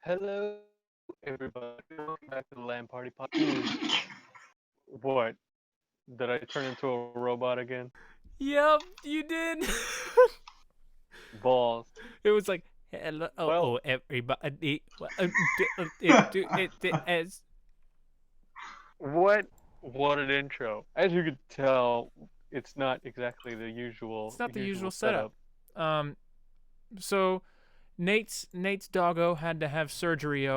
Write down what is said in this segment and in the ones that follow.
Hello, everybody. Welcome back to the LAN Party podcast. What? Did I turn into a robot again? Yep, you did. Balls. It was like, hello, Well, everybody. It as what an intro. As you could tell, it's not exactly the it's usual not the usual setup. setup. Um, so Nate's doggo had to have surgery.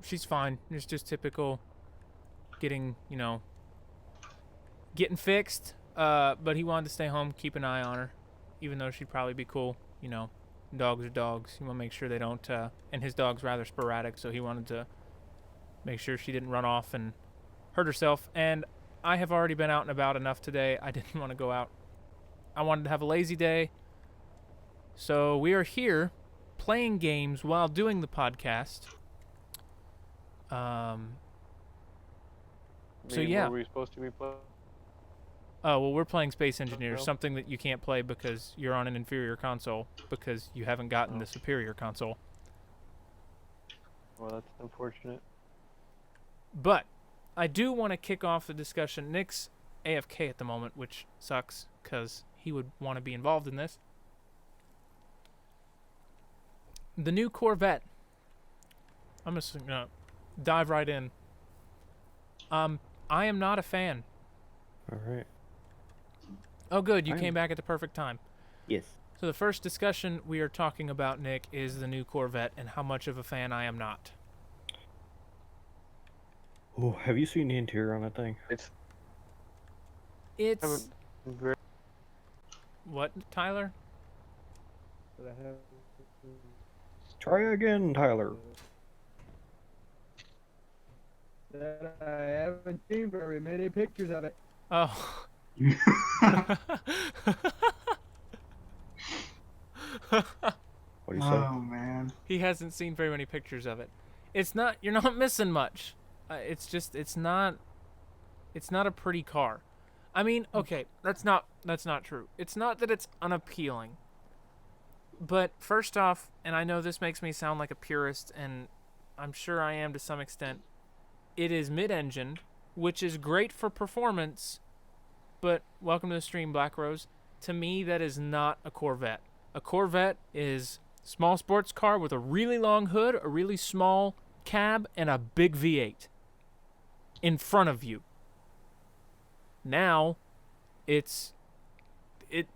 She's fine. It's just typical getting getting fixed. But he wanted to stay home, keep an eye on her, even though she'd probably be cool. Dogs are dogs. You want to make sure they don't. And his dog's rather sporadic, so he wanted to make sure she didn't run off and hurt herself. And I have already been out and about enough today. I didn't want to go out. I wanted to have a lazy day. So we are here playing games while doing the podcast. So yeah. What were we supposed to be playing? Oh, well, we're playing Space Engineers, something that you can't play because you're on an inferior console because you haven't gotten the superior console. Well, that's unfortunate. But I do want to kick off the discussion. Nick's AFK at the moment, which sucks because he would want to be involved in this. The new Corvette. I'm just going to dive right in. I am not a fan. All right. Oh, good. You came back at the perfect time. Yes. So the first discussion we are talking about, Nick, is the new Corvette and how much of a fan I am not. Oh, have you seen the interior on that thing? It's what, Tyler? Try again, Tyler. That I haven't seen very many pictures of it. Oh. What do you say? Oh man. He hasn't seen very many pictures of it. It's not. You're not missing much. It's just. It's not a pretty car. I mean, okay, that's not true. It's not that it's unappealing. But first off, and I know this makes me sound like a purist, and I'm sure I am to some extent, it is mid-engined, which is great for performance, but welcome to the stream, Black Rose. To me, that is not a Corvette. A Corvette is a small sports car with a really long hood, a really small cab, and a big V8 in front of you. Now, it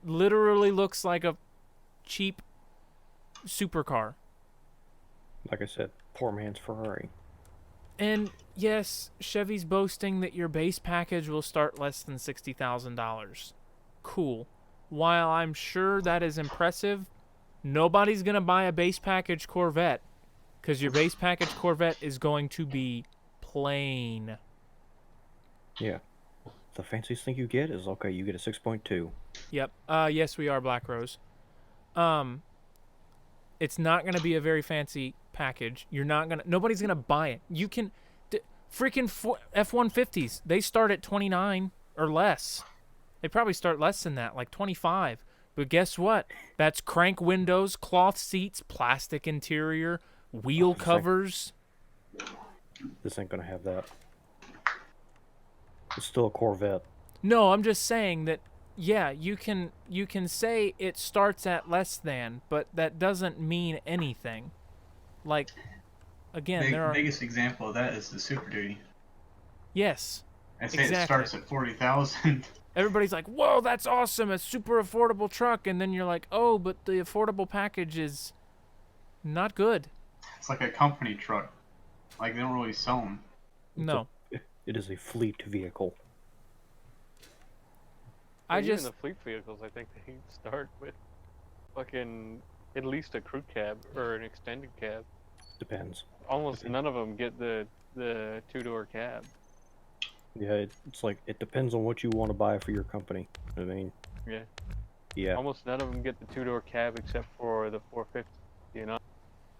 literally looks like a cheap supercar. Like I said, poor man's Ferrari. And yes, Chevy's boasting that your base package will start less than $60,000. Cool. While I'm sure that is impressive, nobody's going to buy a base package Corvette because your base package Corvette is going to be plain. Yeah. The fanciest thing you get is, okay, you get a 6.2. Yep. Yes, we are, Black Rose. It's not going to be a very fancy package. Nobody's going to buy it. You can, freaking F-150s, they start at 29 or less. They probably start less than that, like 25. But guess what? That's crank windows, cloth seats, plastic interior, wheel covers. This ain't gonna have that. It's still a Corvette. No, I'm just saying that, yeah, you can say it starts at less than, but that doesn't mean anything. Like, again, The biggest example of that is the Super Duty. Yes. I say it starts at 40,000. Everybody's like, "Whoa, that's awesome! A super affordable truck," and then you're like, "Oh, but the affordable package is not good." It's like a company truck. Like they don't really sell them. No. It is a fleet vehicle. Even the fleet vehicles, I think they start with fucking at least a crew cab or an extended cab. Depends. Almost none of them get the two-door cab. Yeah, it's like, it depends on what you want to buy for your company. I mean... Yeah. Yeah. Almost none of them get the two-door cab except for the 450, you know?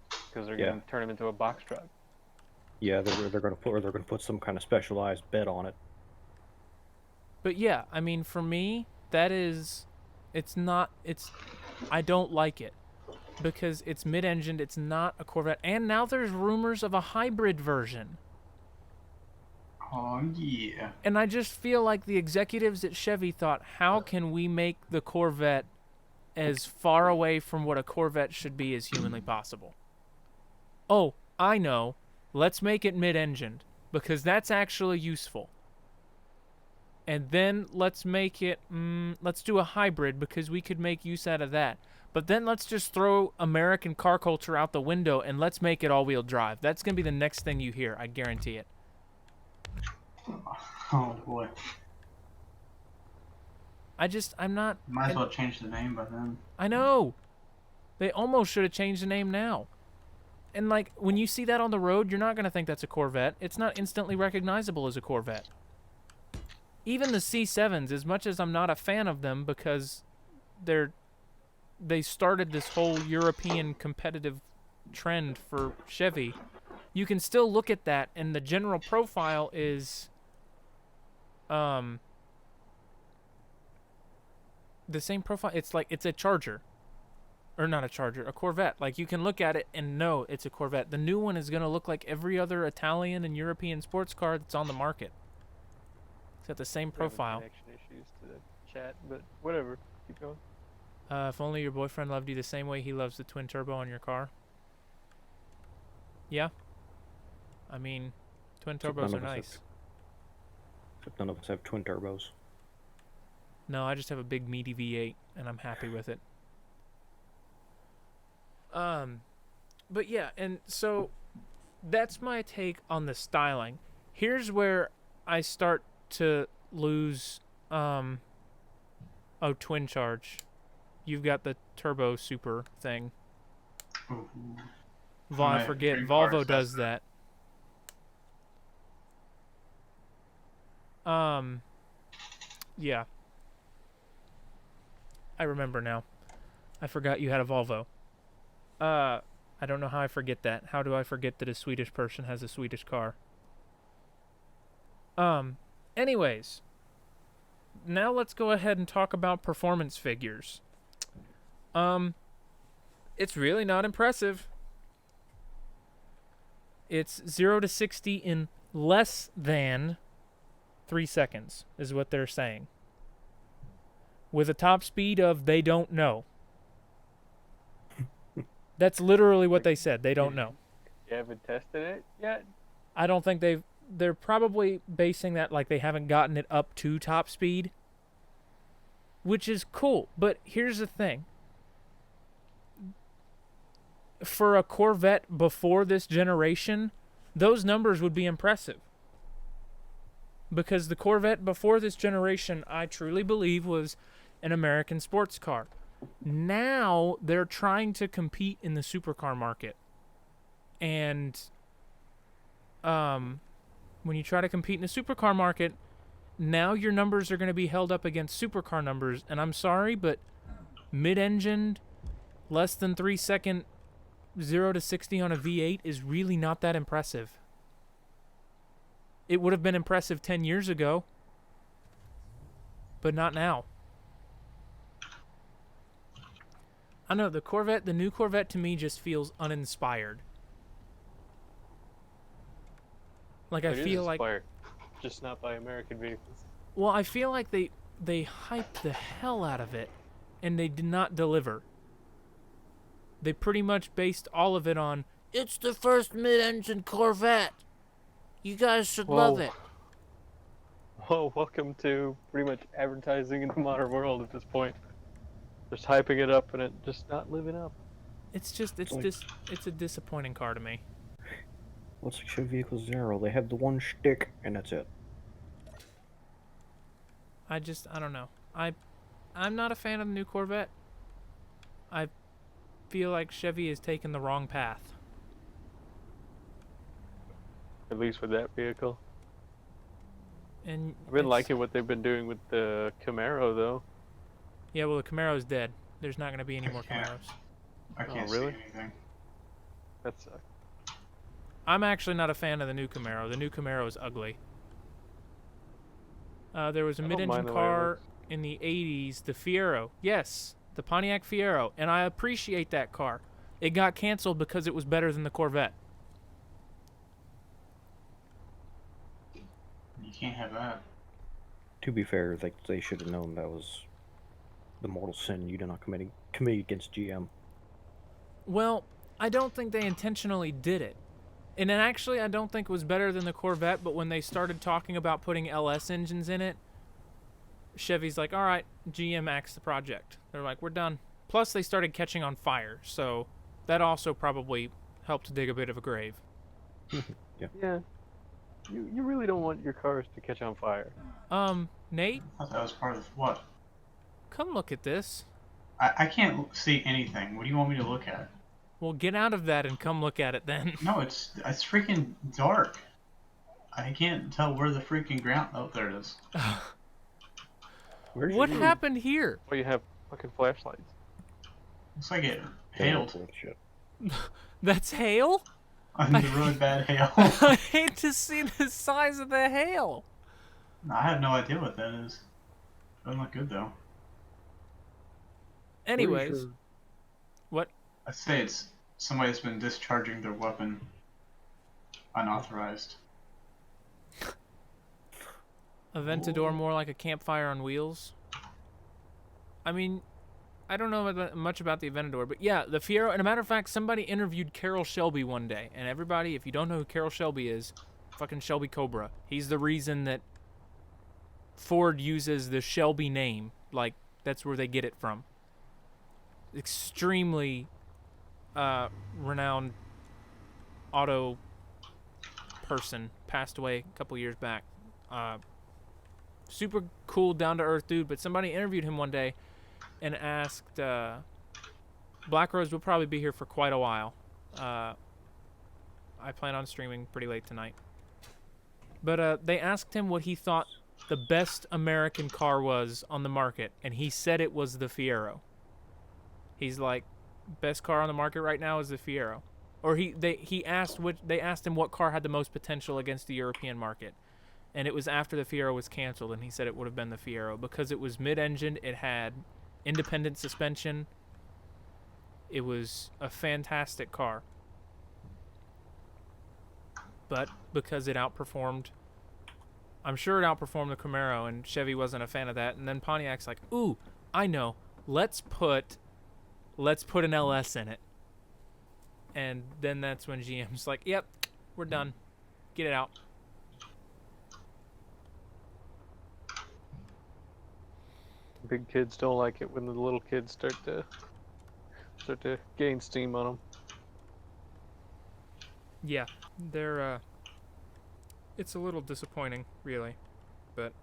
Because they're going to turn them into a box truck. Yeah, they're going to put some kind of specialized bed on it. But yeah, I mean, for me, I don't like it. because it's mid-engined, it's not a Corvette, and now there's rumors of a hybrid version. Oh yeah. And I just feel like the executives at Chevy thought, how can we make the Corvette as far away from what a Corvette should be as humanly possible? Oh, I know. Let's make it mid-engined, because that's actually useful. And then let's make it, let's do a hybrid, because we could make use out of that. But then let's just throw American car culture out the window, and let's make it all-wheel drive. That's going to be the next thing you hear, I guarantee it. Oh boy. I'm not... Might as well change the name by then. I know! They almost should have changed the name now. And, like, when you see that on the road, you're not going to think that's a Corvette. It's not instantly recognizable as a Corvette. Even the C7s, as much as I'm not a fan of them because they started this whole European competitive trend for Chevy, you can still look at that, and the general profile is the same profile. It's like it's a Charger. Or not a Charger, a Corvette. Like, you can look at it and know it's a Corvette. The new one is going to look like every other Italian and European sports car that's on the market. It's got the same profile. Connection issues to the chat, but whatever. Keep going. If only your boyfriend loved you the same way he loves the twin turbo on your car. Yeah. I mean, twin turbos are nice. Except none of us have twin turbos. No, I just have a big meaty V8, and I'm happy with it. But yeah, and so that's my take on the styling. Here's where I start to lose, oh, twin charge. You've got the turbo super thing. Ooh. I forget, Volvo does that. Yeah. I remember now. I forgot you had a Volvo. I don't know how I forget that. How do I forget that a Swedish person has a Swedish car? Anyways. Now let's go ahead and talk about performance figures. It's really not impressive. It's 0 to 60 in less than 3 seconds, is what they're saying. With a top speed of they don't know. That's literally what they said. They don't know. You haven't tested it yet? I don't think they're probably basing that like they haven't gotten it up to top speed, which is cool. But here's the thing. For a Corvette before this generation, those numbers would be impressive. Because the Corvette before this generation, I truly believe, was an American sports car. Now they're trying to compete in the supercar market. And when you try to compete in the supercar market, now your numbers are going to be held up against supercar numbers. And I'm sorry, but mid-engined, less than 3 second 0 to 60 on a V8 is really not that impressive. It would have been impressive 10 years ago, but not now. I don't know, the new Corvette to me just feels uninspired. Like, I feel like... just not by American vehicles. Well, I feel like they hyped the hell out of it, and they did not deliver. They pretty much based all of it on, it's the first mid-engine Corvette. You guys should love it. Well, welcome to pretty much advertising in the modern world at this point. Just hyping it up and it just not living up. It's just, it's a disappointing car to me. What's the Chevy Vehicle Zero? They have the one stick, and that's it. I don't know. I'm not a fan of the new Corvette. I feel like Chevy has taken the wrong path. At least with that vehicle. And I've been liking what they've been doing with the Camaro, though. Yeah, well, the Camaro's dead. There's not going to be any more Yeah. Camaros. I can't really? see anything. That sucks. I'm actually not a fan of the new Camaro. The new Camaro is ugly. There was a I don't mind mid-engine the way it car looks. in the 80s, the Fiero. Yes, the Pontiac Fiero, and I appreciate that car. It got canceled because it was better than the Corvette. You can't have that. To be fair, they should have known that was the mortal sin you did not commit against GM. Well, I don't think they intentionally did it. And then actually, I don't think it was better than the Corvette, but when they started talking about putting LS engines in it, Chevy's like, all right, GM axed the project. They're like, we're done. Plus, they started catching on fire, so that also probably helped dig a bit of a grave. Yeah. You really don't want your cars to catch on fire. Nate, I thought that was part of what? come look at this. I can't see anything. What do you want me to look at? Well, get out of that and come look at it then. No, it's freaking dark. I can't tell where the freaking ground. Oh, there it is. What happened here? Well, you have fucking flashlights. Looks like it hailed. Bullshit. That's hail? The really bad hail. I hate to see the size of the hail. I have no idea what that is. Doesn't look good though. Anyways, sure. what? I say it's somebody's been discharging their weapon unauthorized. Aventador more like a campfire on wheels? I mean, I don't know much about the Aventador, but yeah, the Fiero, and a matter of fact, somebody interviewed Carroll Shelby one day, and everybody, if you don't know who Carroll Shelby is, fucking Shelby Cobra. He's the reason that Ford uses the Shelby name. Like, that's where they get it from. Extremely renowned auto person, passed away a couple years back. Super cool, down-to-earth dude, but somebody interviewed him one day and asked, Black Rose will probably be here for quite a while. I plan on streaming pretty late tonight. But they asked him what he thought the best American car was on the market, and he said it was the Fiero. He's like, best car on the market right now is the Fiero. Or they asked him what car had the most potential against the European market. And it was after the Fiero was canceled, and he said it would have been the Fiero because it was mid-engined, it had independent suspension. It was a fantastic car. But because it outperformed, I'm sure it outperformed the Camaro, and Chevy wasn't a fan of that. And then Pontiac's like, ooh, I know, let's put an LS in it. And then that's when GM's like, yep, we're done. Get it out. Big kids don't like it when the little kids start to gain steam on them. Yeah, they're, it's a little disappointing, really. But,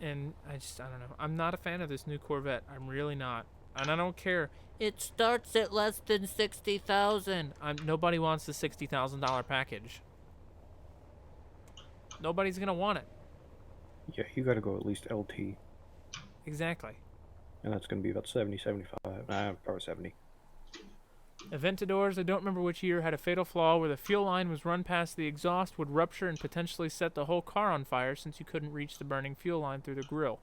and I don't know. I'm not a fan of this new Corvette. I'm really not. And I don't care. It starts at less than $60,000. Nobody wants the $60,000 package. Nobody's gonna want it. Yeah, you gotta go at least LT. Exactly. And that's gonna be about 70, 75. Probably 70. Aventadors, I don't remember which year, had a fatal flaw where the fuel line was run past the exhaust, would rupture and potentially set the whole car on fire since you couldn't reach the burning fuel line through the grill.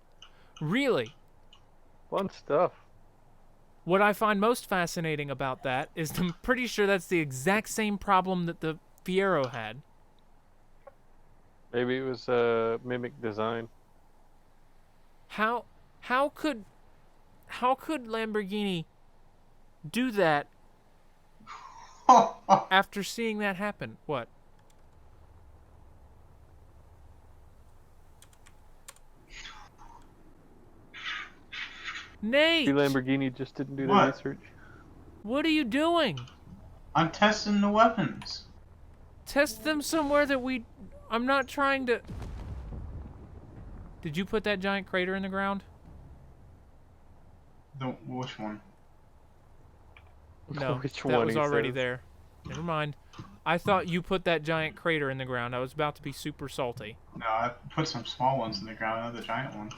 Really? Fun stuff. What I find most fascinating about that is I'm pretty sure that's the exact same problem that the Fiero had. Maybe it was a mimic design. How could Lamborghini do that after seeing that happen? What? Nate! The Lamborghini just didn't do the What? research. What are you doing? I'm testing the weapons. Test them somewhere that I'm not trying to... Did you put that giant crater in the ground? Which one? No, Which that one, was he already says. there. Never mind. I thought you put that giant crater in the ground. I was about to be super salty. No, I put some small ones in the ground, not the giant one.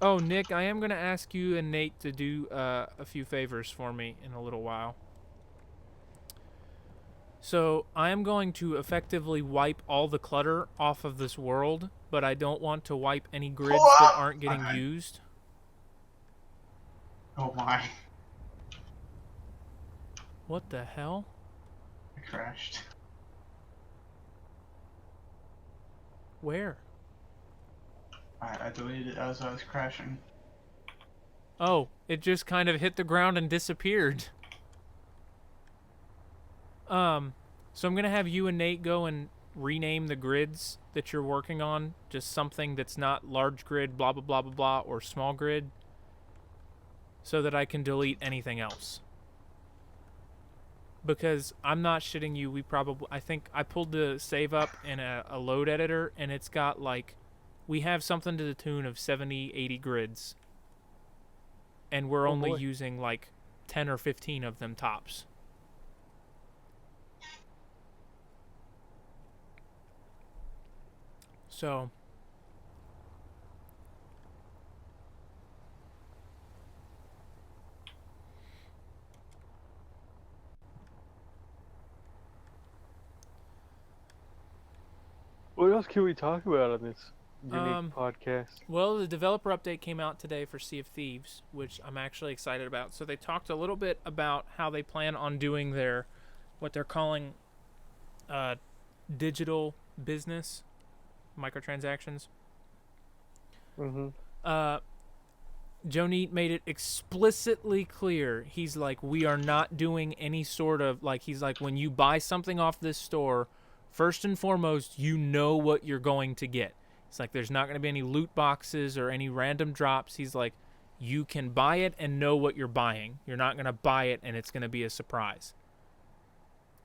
Oh, Nick, I am going to ask you and Nate to do a few favors for me in a little while. So I am going to effectively wipe all the clutter off of this world, but I don't want to wipe any grids that aren't getting Okay. used. Oh my. What the hell? I crashed. Where? I deleted it as I was crashing. Oh, it just kind of hit the ground and disappeared. So I'm gonna have you and Nate go and rename the grids that you're working on, just something that's not large grid, blah blah blah blah blah, or small grid, so that I can delete anything else. Because I'm not shitting you, I think I pulled the save up in a load editor, and it's got like, we have something to the tune of 70, 80 grids. And we're only using like 10 or 15 of them tops. So What else can we talk about on this unique podcast? well, the developer update came out today for Sea of Thieves, which I'm actually excited about. So they talked a little bit about how they plan on doing their, what they're calling digital business, microtransactions. Joe Neat made it explicitly clear. He's like, we are not doing any sort of, like, he's like, when you buy something off this store, first and foremost, you know what you're going to get. It's like, there's not going to be any loot boxes or any random drops. He's like, you can buy it and know what you're buying. You're not going to buy it and it's going to be a surprise.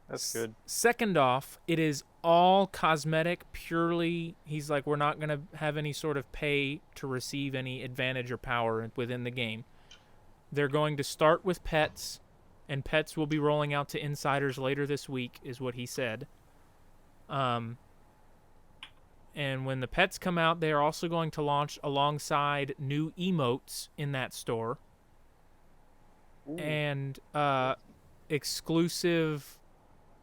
That's good. Second off, it is all cosmetic, purely. He's like, we're not going to have any sort of pay to receive any advantage or power within the game. They're going to start with pets, and pets will be rolling out to insiders later this week, is what he said. And when the pets come out, they are also going to launch alongside new emotes in that store. Ooh. And exclusive,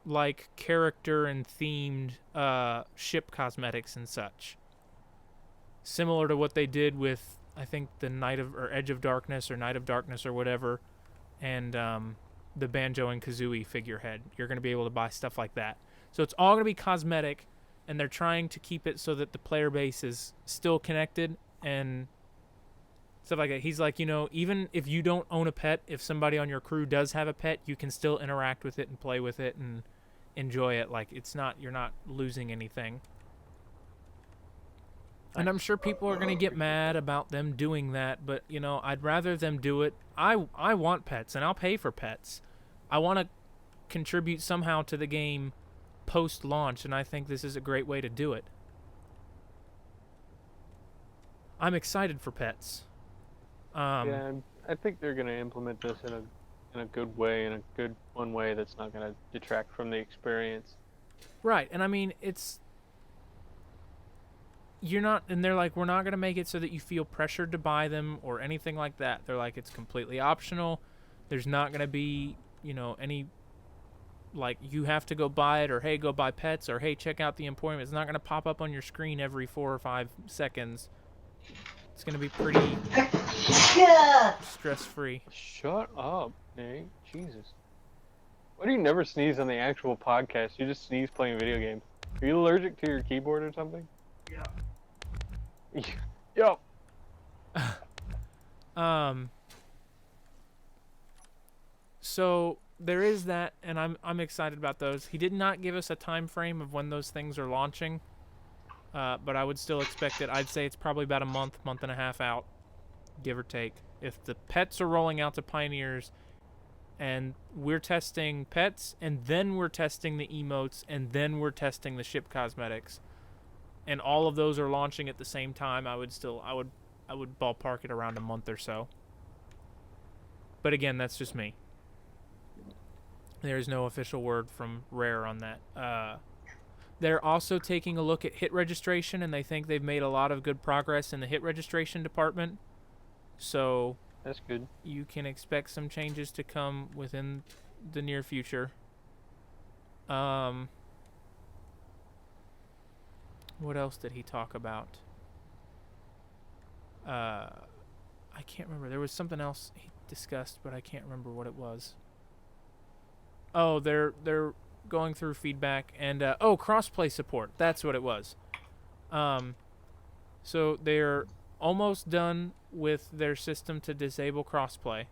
like, character and themed ship cosmetics and such, similar to what they did with, I think, the Edge of Darkness or whatever, and the Banjo and Kazooie figurehead. You're going to be able to buy stuff like that. So it's all going to be cosmetic, and they're trying to keep it so that the player base is still connected and stuff like that. He's like, you know, even if you don't own a pet, if somebody on your crew does have a pet, you can still interact with it and play with it and enjoy it. Like, it's not, you're not losing anything. And I'm sure people are going to get mad about them doing that, but, you know, I'd rather them do it. I want pets, and I'll pay for pets. I want to contribute somehow to the game post-launch, and I think this is a great way to do it. I'm excited for pets. Yeah, I think they're going to implement this in a good way, in a good one way that's not going to detract from the experience. Right, and I mean, you're not, and they're like, we're not going to make it so that you feel pressured to buy them or anything like that. They're like, it's completely optional. There's not going to be, you know, any, like, you have to go buy it, or hey, go buy pets, or hey, check out the Emporium. It's not going to pop up on your screen every 4 or 5 seconds. It's going to be pretty stress-free. Shut up, Nate. Jesus. Why do you never sneeze on the actual podcast? You just sneeze playing video games. Are you allergic to your keyboard or something? Yeah. Yo. So there is that, and I'm excited about those. He did not give us a time frame of when those things are launching, but I would still expect it. I'd say it's probably about a month and a half out, give or take. If the pets are rolling out to Pioneers, and we're testing pets, and then we're testing the emotes, and then we're testing the ship cosmetics, and all of those are launching at the same time, I would ballpark it around a month or so. But again, that's just me. There is no official word from Rare on that. They're also taking a look at hit registration, and they think they've made a lot of good progress in the hit registration department. So that's good. You can expect some changes to come within the near future. What else did he talk about? I can't remember. There was something else he discussed, but I can't remember what it was. Oh, they're going through feedback and crossplay support. That's what it was. So they're almost done with their system to disable crossplay,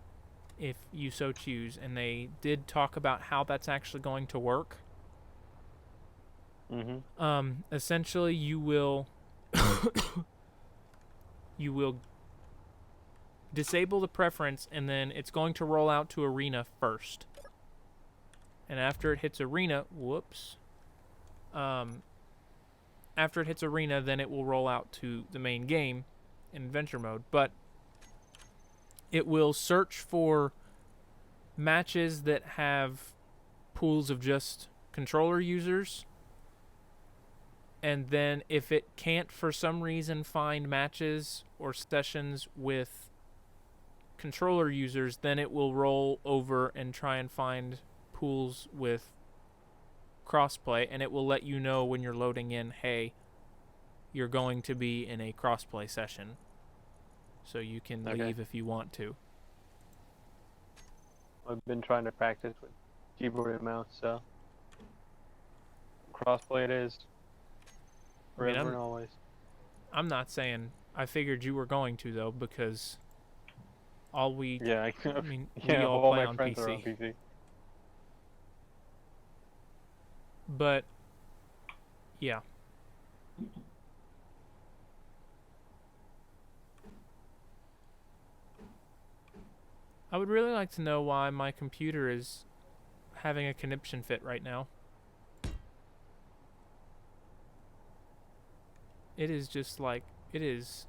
if you so choose, and they did talk about how that's actually going to work. Essentially, you will disable the preference, and then it's going to roll out to Arena first. And after it hits Arena, after it hits Arena, then it will roll out to the main game in Adventure Mode. But it will search for matches that have pools of just controller users. And then if it can't for some reason find matches or sessions with controller users, then it will roll over and try and find pools with crossplay, and it will let you know when you're loading in, hey, you're going to be in a crossplay session, so you can leave if you want to. I've been trying to practice with keyboard and mouse, so crossplay it is. Forever and always. I'm not saying I figured you were going to, though, because all we we all play my on friends PC. are on PC. But yeah. I would really like to know why my computer is having a conniption fit right now. It is just like, it is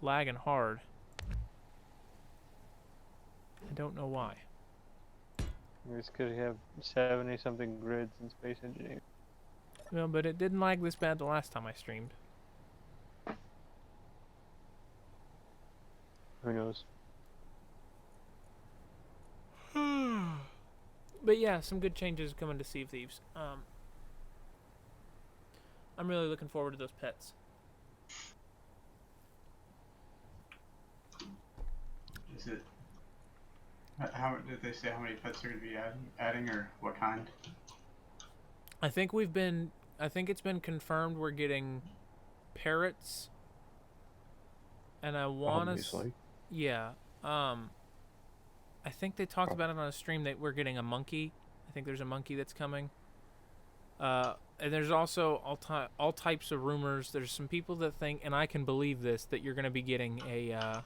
lagging hard. I don't know why. It's because you have 70-something grids in Space Engineering. Well, but it didn't lag this bad the last time I streamed. Who knows? But yeah, some good changes coming to Sea of Thieves. I'm really looking forward to those pets. Is it? How did they say how many pets they're going to be adding, or what kind? I think it's been confirmed we're getting parrots, and I want to. Yeah. I think they talked about it on a stream that we're getting a monkey. I think there's a monkey that's coming. And there's also all types of rumors. There's some people that think, and I can believe this, that you're going to be getting a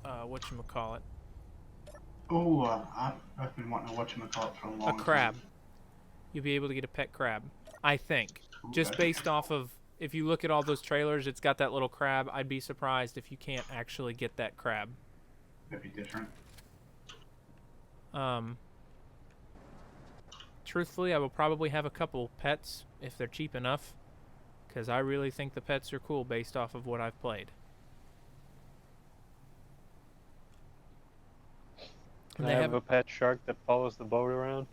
whatchamacallit? Oh, I've been wanting to whatchamacallit for a long time. A crab. You'll be able to get a pet crab, I think. Ooh, Just based off of, if you look at all those trailers, it's got that little crab. I'd be surprised if you can't actually get that crab. That'd be different. Truthfully, I will probably have a couple pets if they're cheap enough, because I really think the pets are cool based off of what I've played. Can I have a pet shark that follows the boat around?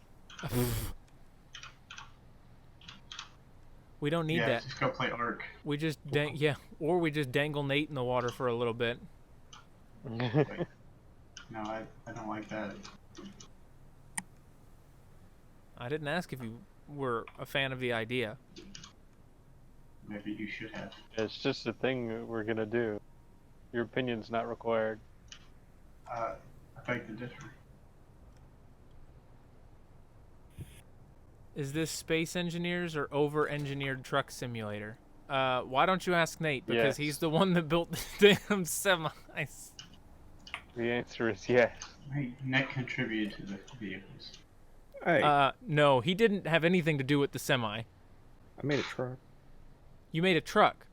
We don't need that. Just go play Ark. We just or we just dangle Nate in the water for a little bit. No, I don't like that. I didn't ask if you were a fan of the idea. Maybe you should have. It's just a thing that we're gonna do. Your opinion's not required. I beg to differ. Is this Space Engineers or Over-Engineered Truck Simulator? Why don't you ask Nate? Because he's the one that built the damn semis. The answer is yes. Hey, Nick contributed to the vehicles. Hey, no, he didn't have anything to do with the semi. I made a truck. You made a truck.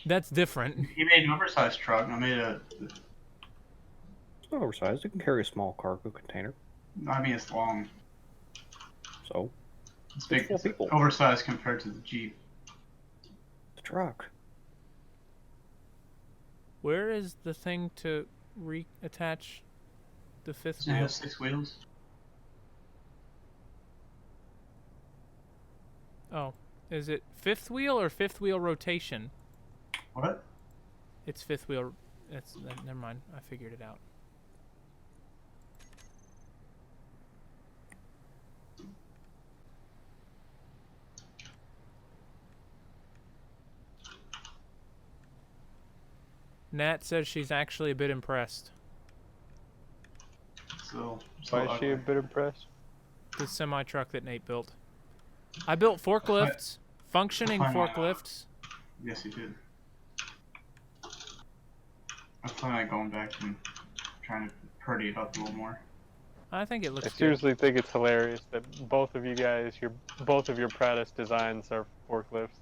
That's different. He made an oversized truck, and I made a... It's not oversized. It can carry a small cargo container. I mean, it's long. So? It's big. It's 4 people. Oversized compared to the Jeep. The truck. Where is the thing to reattach the fifth Doesn't it wheel? have 6 wheels? Oh, is it fifth wheel or fifth wheel rotation? What? It's fifth wheel. It's never mind. I figured it out. Nat says she's actually a bit impressed. So Why is she a ugly. bit impressed? The semi truck that Nate built. I built forklifts, functioning I find my- forklifts. Yes, you did. I plan on going back and trying to pretty it up a little more. I think it I looks good. seriously think it's hilarious that both of you guys, both of your proudest designs are forklifts.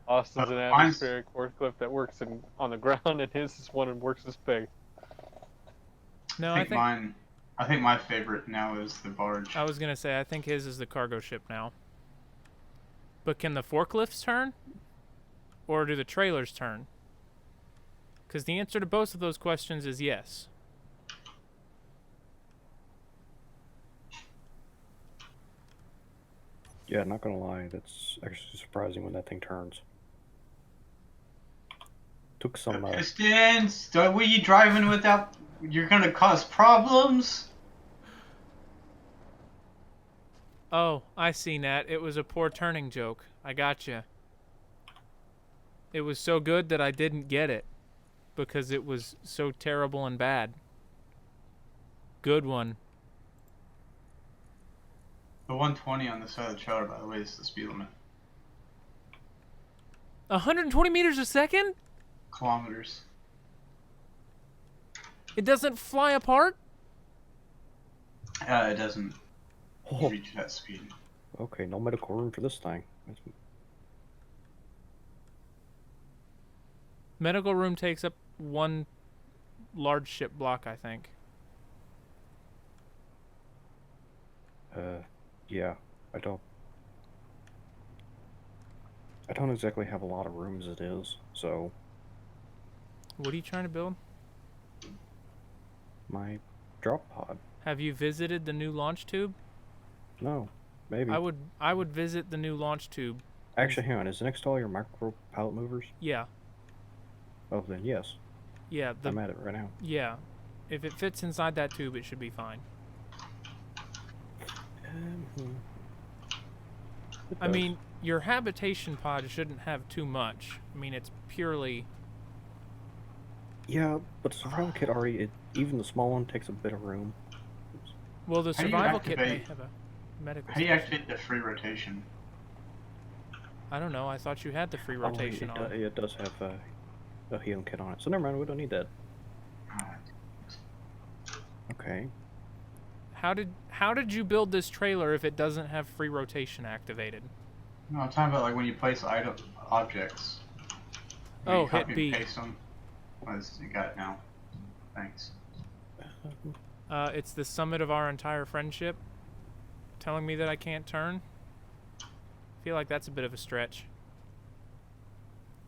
Austin's an Mine's- atmospheric forklift that works on the ground, and his is one that works as pig. No, I think my favorite now is the barge. I was gonna say I think his is the cargo ship now. But can the forklifts turn? Or do the trailers turn? Because the answer to both of those questions is yes. Yeah, not gonna lie, that's actually surprising when that thing turns. Took some. Pistons! What are you driving without? You're gonna cause problems. Oh, I see, Nat. It was a poor turning joke. I gotcha. It was so good that I didn't get it. Because it was so terrible and bad. Good one. The 120 on the side of the trailer, by the way, is the speed limit. 120 meters a second? Kilometers. It doesn't fly apart? It doesn't Oh, reach that speed. okay, no medical room for this thing. Medical room takes up one large ship block, I think. Yeah, I don't exactly have a lot of rooms as it is, so What are you trying to build? my drop pod. Have you visited the new launch tube? No, maybe. I would visit the new launch tube. Actually, hang on, is it next to all your micro pallet movers? Yeah. Oh, then yes. Yeah, I'm at it right now. yeah. If it fits inside that tube, it should be fine. It I does. mean, your habitation pod shouldn't have too much. I mean, it's purely... Yeah, but the survival kit already, even the small one takes a bit of room. Well, the How do you survival kit may activate- have a medical How do you station. activate the free rotation? I don't know. I thought you had the free rotation oh, on. it does have a healing kit on it, so never mind, we don't need that. Okay. How did you build this trailer if it doesn't have free rotation activated? No, I'm talking about like when you place objects. When Oh, you hit copy B. and paste them. You got it now. Thanks. It's the summit of our entire friendship. Telling me that I can't turn? I feel like that's a bit of a stretch.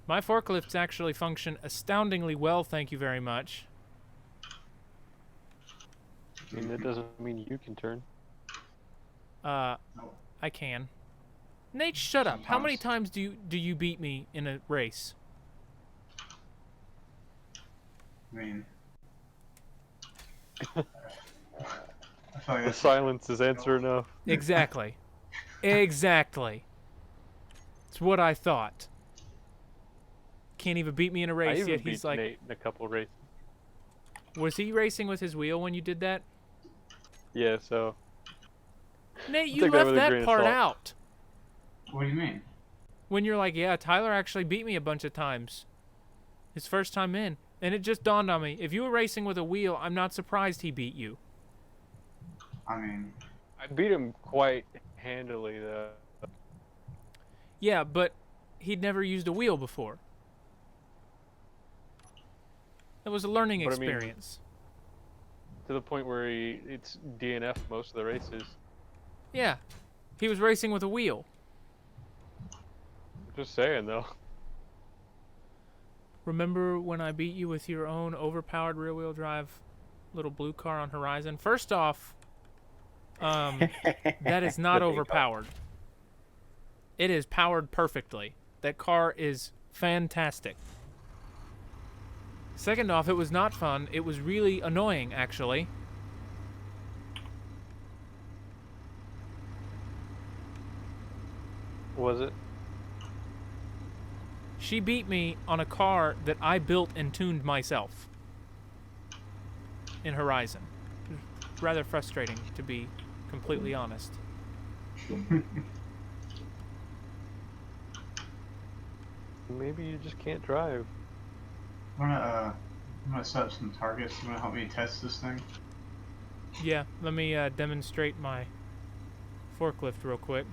My forklifts actually function astoundingly well, thank you very much. I mean, that doesn't mean you can turn. I can. Nate, shut up. How many times do you beat me in a race? I mean, I feel like The that's silence is answer enough. Exactly. Exactly. It's what I thought. Can't even beat me in a I race, even yet beat he's like... Nate in a couple races. Was he racing with his wheel when you did that? Yeah, so Nate, you take that left with a that grain of part salt. out. What do you mean? When you're like, yeah, Tyler actually beat me a bunch of times. His first time in. And it just dawned on me, if you were racing with a wheel, I'm not surprised he beat you. I mean, I beat him quite handily, though. Yeah, but he'd never used a wheel before. It was a learning But I mean- experience. To the point where it's DNF most of the races. Yeah. He was racing with a wheel. Just saying, though. Remember when I beat you with your own overpowered rear-wheel drive little blue car on Horizon? First off, that is not There you go. overpowered. It is powered perfectly. That car is fantastic. Second off, it was not fun. It was really annoying, actually. Was it? She beat me on a car that I built and tuned myself in Horizon. It was rather frustrating, to be completely honest. Maybe you just can't drive. I'm gonna set up some targets. You wanna help me test this thing? Yeah, let me demonstrate my forklift real quick.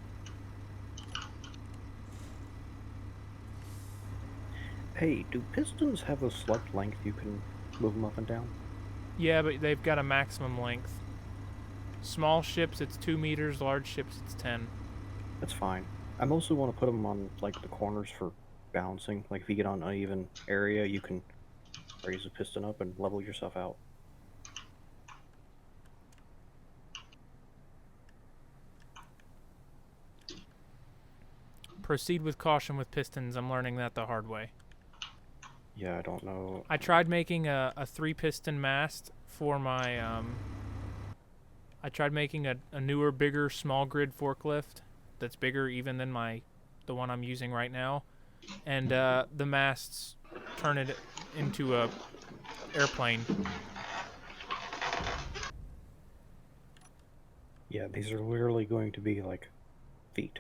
Hey, do pistons have a select length you can move them up and down? Yeah, but they've got a maximum length. Small ships, it's 2 meters. Large ships, it's 10. That's fine. I mostly want to put them on like the corners for balancing. Like if you get on uneven area, you can raise the piston up and level yourself out. Proceed with caution with pistons. I'm learning that the hard way. Yeah, I don't know. I tried making a 3-piston mast for my, I tried making a newer, bigger, small grid forklift that's bigger even than the one I'm using right now. And the masts turn it into a airplane. Yeah, these are literally going to be like feet.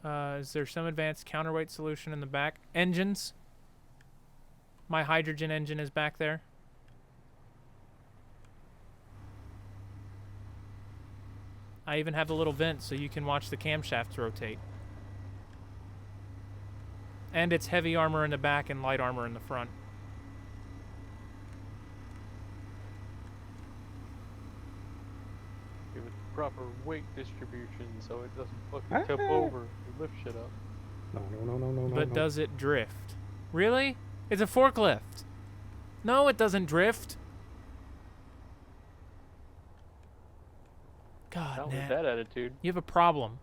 Is there some advanced counterweight solution in the back? Engines. My hydrogen engine is back there. I even have the little vent so you can watch the camshafts rotate. And it's heavy armor in the back and light armor in the front. Give it proper weight distribution so it doesn't fucking tip over and lift shit up. No. But no. does it drift? Really? It's a forklift. No, it doesn't drift. God, Not with Nat, that attitude. you have a problem.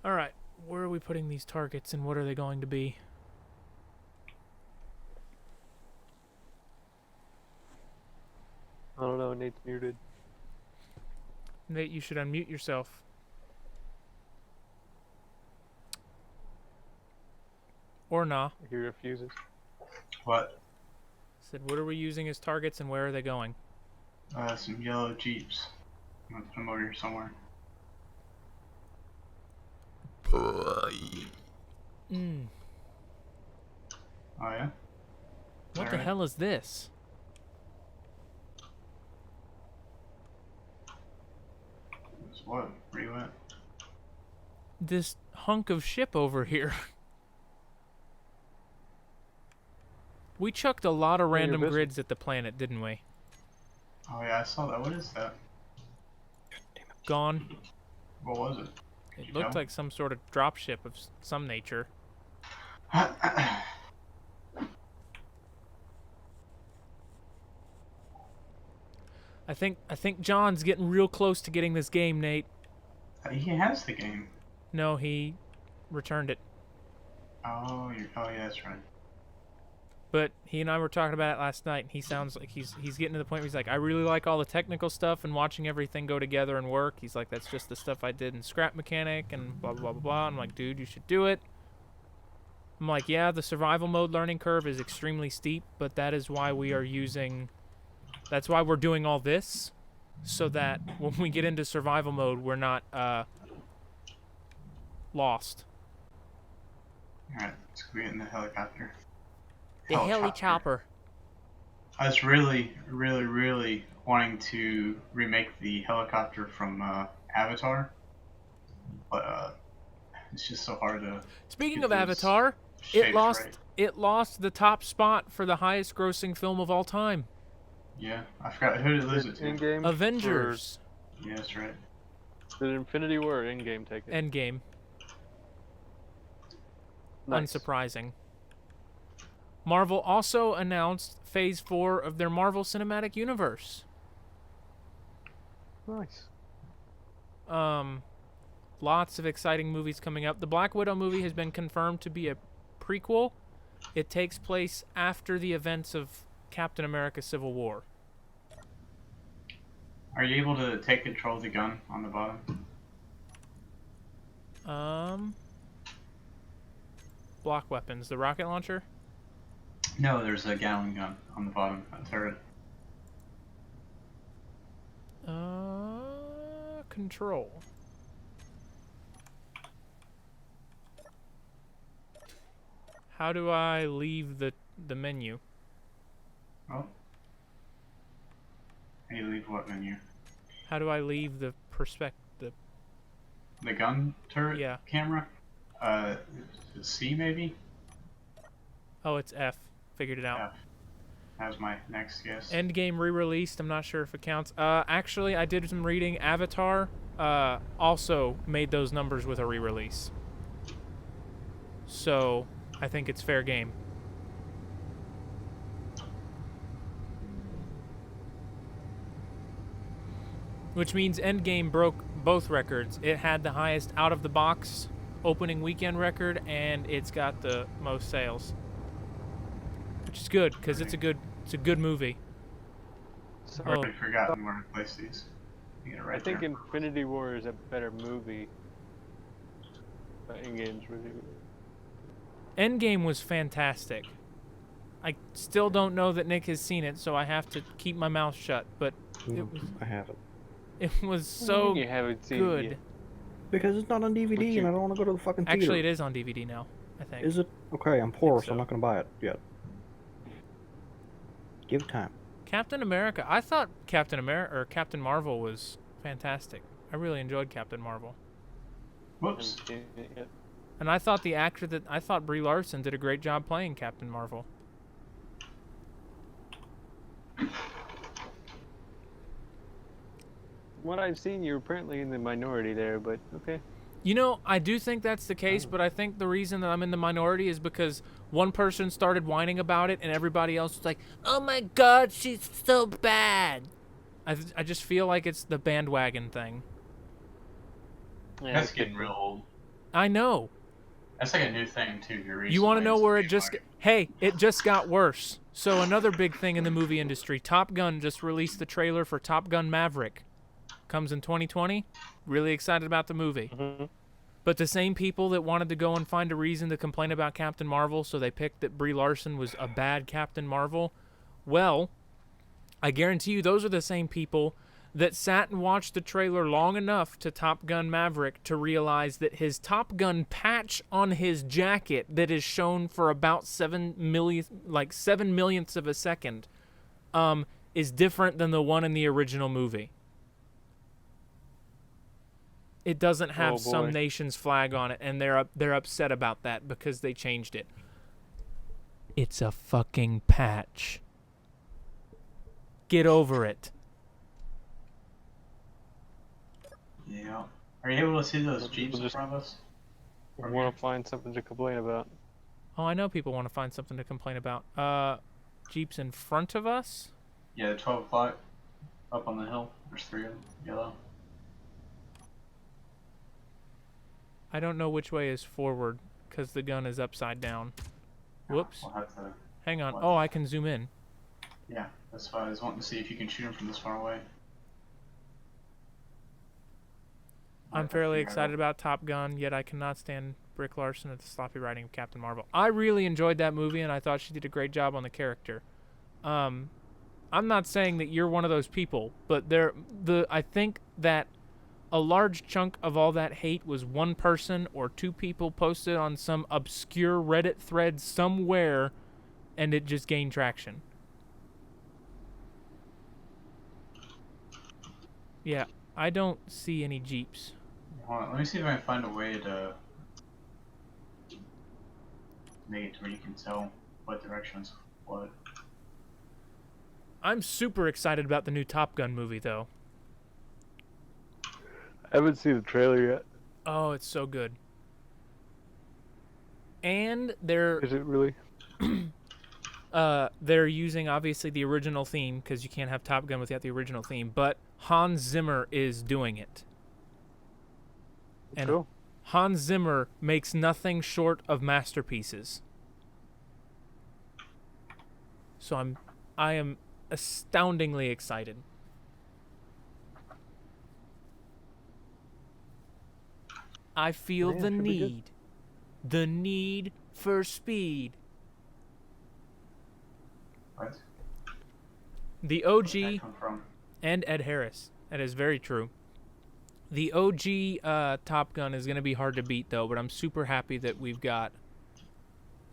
All right, where are we putting these targets and what are they going to be? I don't know, Nate's muted. Nate, you should unmute yourself. Or nah. He refuses. What? Said, what are we using as targets and where are they going? Some yellow Jeeps. I'm gonna put them over here somewhere. Mm. Oh yeah? What the hell is this? It's what? Where you at? This hunk of ship over here. We chucked a lot of Yeah, you're random busy. grids at the planet, didn't we? Oh yeah, I saw that. What is that? Gone. What was it? It looked like some sort of dropship of some nature. I think John's getting real close to getting this game, Nate. He has the game. No, he returned it. Oh, oh yeah, that's right. But he and I were talking about it last night, and he sounds like he's getting to the point where he's like, I really like all the technical stuff and watching everything go together and work. He's like, that's just the stuff I did in Scrap Mechanic and blah, blah, blah, blah. I'm like, dude, you should do it. I'm like, yeah, the survival mode learning curve is extremely steep, but that is why we are using... That's why we're doing all this, so that when we get into survival mode, we're not lost. Alright, let's go get in the helicopter. The heli-chopper. I was really wanting to remake the helicopter from Avatar, but it's just so hard to. Speaking get of those Avatar, shapes right. it lost the top spot for the highest grossing film of all time. Yeah, I forgot who did it lose it to. In-game? Avengers. Yeah, that's right. Did Infinity War or in-game take it? Endgame. Nice. Unsurprising. Marvel also announced Phase 4 of their Marvel Cinematic Universe. Nice. Lots of exciting movies coming up. The Black Widow movie has been confirmed to be a prequel. It takes place after the events of Captain America Civil War. Are you able to take control of the gun on the bottom? Block weapons. The rocket launcher? No, there's a Gatling gun on the bottom, a turret. Control. How do I leave the menu? Oh. How do you leave what menu? How do I leave the perspective? The gun turret Yeah. camera? C maybe? Oh, it's F. Figured it out. F. That was my next guess. Endgame re-released. I'm not sure if it counts. Actually, I did some reading. Avatar also made those numbers with a re-release. So, I think it's fair game. Which means Endgame broke both records. It had the highest out-of-the-box opening weekend record, and it's got the most sales. Which is good, because it's a good movie. I've already forgotten where to place these. You get it right I think there. Infinity War is a better movie. But Endgame's really good. Endgame was fantastic. I still don't know that Nick has seen it, so I have to keep my mouth shut, but I haven't. it was so You haven't seen good. it yet. Because it's not on DVD and I don't want to go to the fucking theater. Actually, it is on DVD now, I think. Is it? Okay, I'm poor, so. so I'm not going to buy it yet. Give it time. Captain America. I thought Captain Marvel was fantastic. I really enjoyed Captain Marvel. Whoops. Haven't seen it yet. And I thought I thought Brie Larson did a great job playing Captain Marvel. What I've seen, you're apparently in the minority there, but okay. You know, I do think that's the case, but I think the reason that I'm in the minority is because one person started whining about it and everybody else was like, oh my god, she's so bad. I just feel like it's the bandwagon thing. Yeah, That's getting real old. I know. That's like a new thing too. Here You want to know recently. where It's it just... like- Hey, it just got worse. So another big thing in the movie industry, Top Gun just released the trailer for Top Gun Maverick. Comes in 2020. Really excited about the movie. Mm-hmm. But the same people that wanted to go and find a reason to complain about Captain Marvel, so they picked that Brie Larson was a bad Captain Marvel, well, I guarantee you those are the same people that sat and watched the trailer long enough to Top Gun Maverick to realize that his Top Gun patch on his jacket that is shown for about 7 millionths of a second is different than the one in the original movie. It doesn't have some nation's flag on it, and they're upset about that because they changed it. It's a fucking patch. Get over it. Yeah. Are you able to see those Jeeps in just- front of us? I want to find something to complain about. Oh, I know people want to find something to complain about. Jeeps in front of us? Yeah, the 12 o'clock up on the hill. There's 3 of them. Yellow. I don't know which way is forward because the gun is upside down. Whoops. We'll have to. Hang on. what? Oh, I can zoom in. Yeah, that's why I was wanting to see if you can shoot them from this far away. I'm fairly excited about Top Gun, yet I cannot stand Brie Larson at the sloppy writing of Captain Marvel. I really enjoyed that movie, and I thought she did a great job on the character. I'm not saying that you're one of those people, but I think that a large chunk of all that hate was one person or two people posted on some obscure Reddit thread somewhere, and it just gained traction. Yeah, I don't see any Jeeps. Hold on, let me see if I can find a way to make it to where you can tell what directions what. I'm super excited about the new Top Gun movie, though. I haven't seen the trailer yet. Oh, it's so good. And they're... Is it really? they're using obviously the original theme because you can't have Top Gun without the original theme, but Hans Zimmer is doing it. And Cool. Hans Zimmer makes nothing short of masterpieces. So I am astoundingly excited. I feel Yeah, the should be good. need for speed. What? The Where'd OG that come from? and Ed Harris. That is very true. The OG Top Gun is going to be hard to beat, though, but I'm super happy that we've got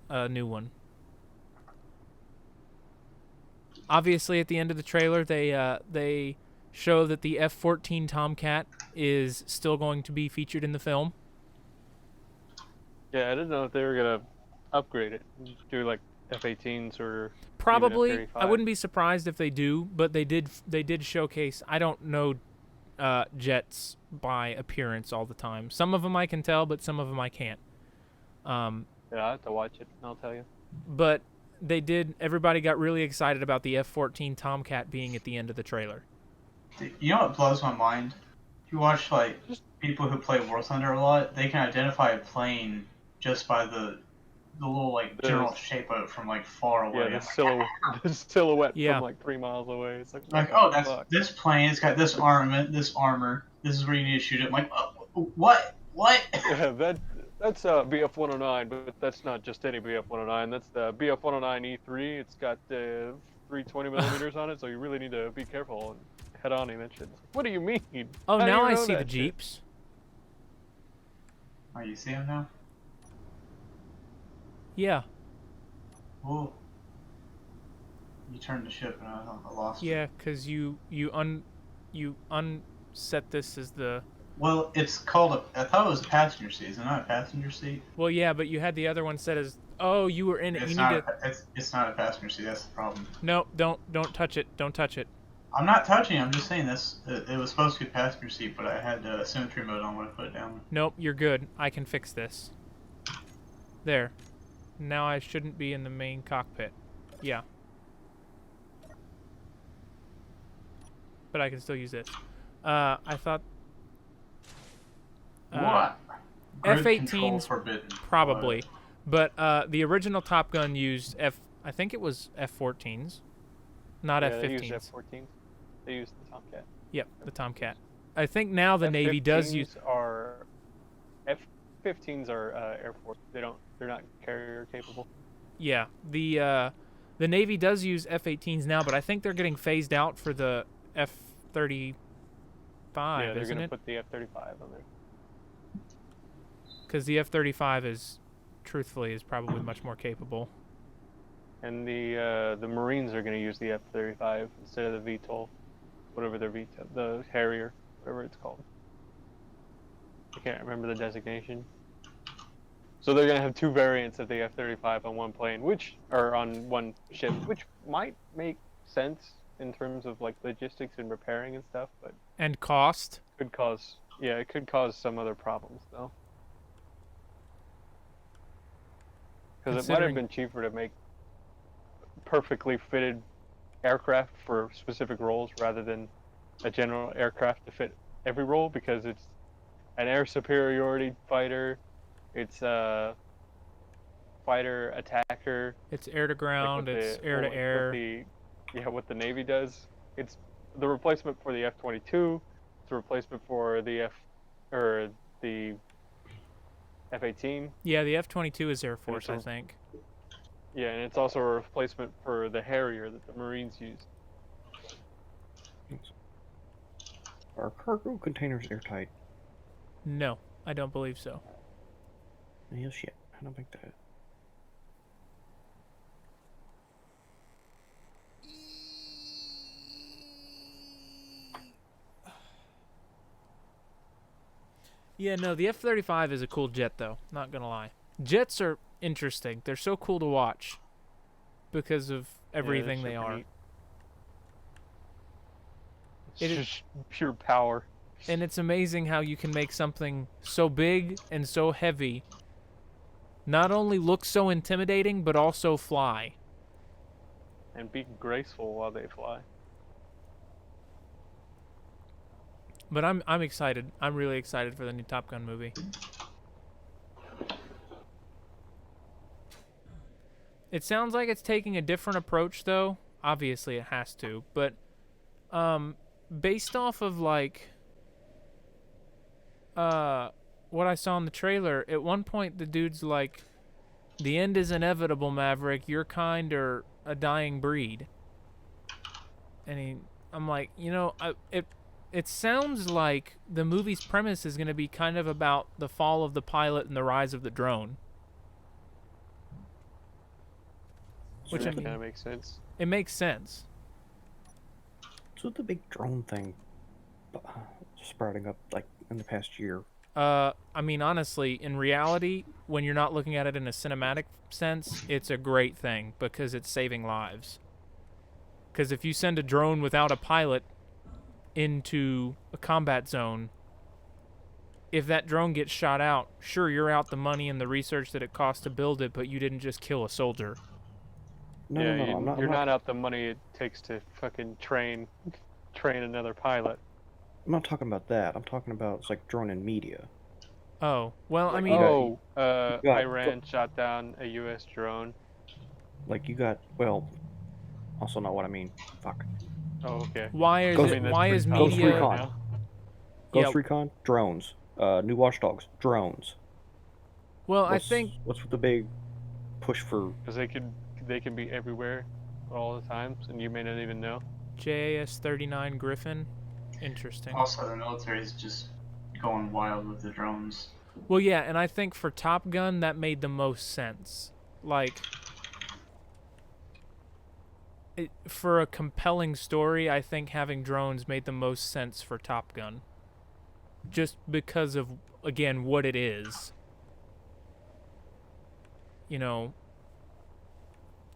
a new one. Obviously, at the end of the trailer, they show that the F-14 Tomcat is still going to be featured in the film. Yeah, I didn't know if they were gonna upgrade it, do like F-18s or Probably, even I F-35. wouldn't be surprised if they do, but they did showcase. I don't know jets by appearance all the time. Some of them I can tell, but some of them I can't. Yeah, I have to watch it. I'll tell you. But they did. Everybody got really excited about the F-14 Tomcat being at the end of the trailer. You know what blows my mind? If you watch like people who play War Thunder a lot, they can identify a plane just by the little like general shape of it from like far away. Yeah, the silhouette Yeah. from like 3 miles away. It's like, Like, what oh, the that's fuck? this plane. It's got this armament, this armor. This is where you need to shoot it. I'm like, what? What? Yeah, that's BF-109, but that's not just any BF-109. That's the BF-109E3. It's got 320 millimeters on it, so you really need to be careful and head on that shit. What do you mean? Oh, How do now you I know see the that shit? Jeeps. Oh, you see him now? Yeah, Oh. You turned the ship and I lost it. yeah, because you unset this as the. Well, it's called I thought it was a passenger seat. Is it not a passenger seat? Well, yeah, but you had the other one set as. Oh, you were in it. It's You not. need to. It's not a passenger seat. That's the problem. No, don't touch it. Don't touch it. I'm not touching it. I'm just saying this. It was supposed to be a passenger seat, but I had symmetry mode on when I put it down. Nope, you're good. I can fix this. There. Now I shouldn't be in the main cockpit. Yeah. But I can still use this. I thought. What? Grid control F-18s forbidden. probably, but the original Top Gun used I think it was F-14s, not Yeah, they F-15s. use F-14s. They use the Tomcat. Yep, the Tomcat. I think now the Navy does use. F-15s are Air Force. They're not carrier capable. Yeah, the Navy does use F-18s now, but I think they're getting phased out for the F-35, Yeah, they're isn't gonna it? put the F-35 on there. Because the F-35 is, truthfully, is probably much more capable. And the Marines are gonna use the F-35 instead of the VTOL, whatever their VTOL, the Harrier, whatever it's called. I can't remember the designation. So they're gonna have two variants of the F-35 on one plane, on one ship, which might make sense in terms of like logistics and repairing and stuff, but And cost. it could cause some other problems though. Because it might have Considering- been cheaper to make perfectly fitted aircraft for specific roles rather than a general aircraft to fit every role, because it's an air superiority fighter, it's a fighter attacker, It's air to ground, like it's air to air. what the Navy does. It's the replacement for the F-22. It's a replacement for the F-18. Yeah, the F-22 is Air Force, it's I a- think. Yeah, and it's also a replacement for the Harrier that the Marines use. Are cargo containers airtight? No, I don't believe so. Yes, shit. I don't think that. Yeah, no, the F-35 is a cool jet, though. Not gonna lie. Jets are interesting. They're so cool to watch because of everything they super are. neat. It's It is- just pure power. And it's amazing how you can make something so big and so heavy not only look so intimidating, but also fly. and be graceful while they fly. But I'm excited. I'm really excited for the new Top Gun movie. It sounds like it's taking a different approach, though. Obviously, it has to. But based off of like what I saw in the trailer, at one point the dude's like, "The end is inevitable, Maverick. Your kind are a dying breed." And I'm like, it sounds like the movie's premise is going to be kind of about the fall of the pilot and the rise of the drone. Which That kind of makes sense. It makes sense. So the big drone thing sprouting up like in the past year. I mean, honestly, in reality, when you're not looking at it in a cinematic sense, it's a great thing because it's saving lives. Because if you send a drone without a pilot into a combat zone, if that drone gets shot out, sure, you're out the money and the research that it costs to build it, but you didn't just kill a soldier. No, Yeah, no, no, no. you're not out the money it takes to fucking train another pilot. I'm not talking about that. I'm talking about it's like drone in media. Oh, well, I mean, Iran shot down a U.S. drone. Like you got, well, also not what I mean. Fuck. Oh, okay. why is Ghost- it? Why is Ghost media? Recon. Now. Ghost Yeah. Recon, drones. New Watch Dogs, drones. Well, I What's, think what's with the big push for? Because they can be everywhere all the time, and you may not even know. JAS-39 Griffin. Interesting. Also, the military is just going wild with the drones. Well, yeah, and I think for Top Gun, that made the most sense. Like, for a compelling story, I think having drones made the most sense for Top Gun. Just because of, again, what it is. You know,